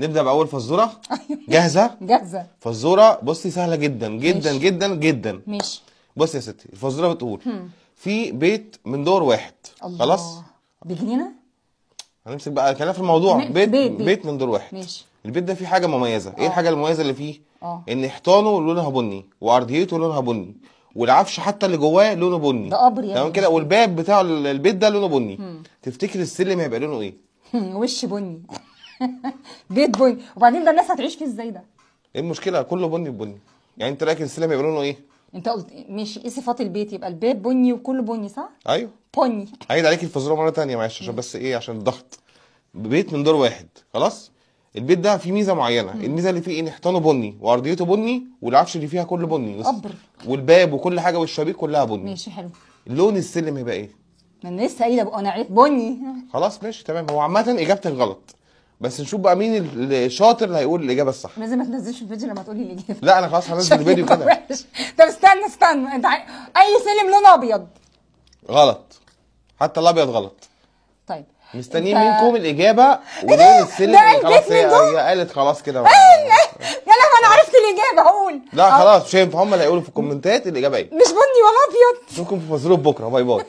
نبدا باول فزوره. جاهزه؟ جاهزه. فزوره بصي سهله جدا جدا ماشي. جدا جدا. ماشي. بصي يا ستي، الفزوره بتقول في بيت من دور واحد. الله. خلاص بجنينه. هنمسك بقى كلام في الموضوع. بيت بيت من دور واحد. ماشي. البيت ده فيه حاجه مميزه. ايه الحاجه المميزه اللي فيه؟ ان حيطانه لونها بني وارضيته لونها بني والعفش حتى اللي جواه لونه بني. ده قبر يعني. تمام كده. والباب بتاع البيت ده لونه بني. تفتكر السلم هيبقى لونه ايه؟ وش بني. بيت بني، وبعدين ده الناس هتعيش فيه ازاي ده؟ ايه المشكله؟ كله بني بني. يعني انت رايك السلم هيبقى لونه ايه؟ انت قلت ماشي، ايه صفات البيت؟ يبقى البيت بني وكله بني، صح؟ ايوه بني. هعيد عليك الفزوره مره ثانيه معلش، عشان بس ايه، عشان الضغط. بيت من دور واحد. خلاص. البيت ده فيه ميزه معينه. الميزه اللي فيه ان حيطانه بني وارضيته بني والعفش اللي فيها كله بني. قبر. والباب وكل حاجه والشبابيك كلها بني. ماشي حلو. لون السلم هيبقى ايه؟ ما انا لسه قايله بقى، انا عيت بني. خلاص ماشي تمام. هو عامه اجابتك غلط، بس نشوف بقى مين الشاطر اللي هيقول الاجابه الصح. لازم ما تنزلش الفيديو لما تقولي الاجابه. لا انا خلاص هنزل الفيديو كده. طب استنى انت اي سلم لونه ابيض. غلط. حتى الابيض غلط. طيب مستنيين منكم الاجابه ولون السلم. خلاص هي قالت خلاص كده. يا لهوي انا عرفت الاجابه، هقول. لا خلاص مش هينفع، هم اللي هيقولوا في الكومنتات الاجابه ايه. مش بني ولا ابيض. اشوفكم في فزوره بكره. باي باي.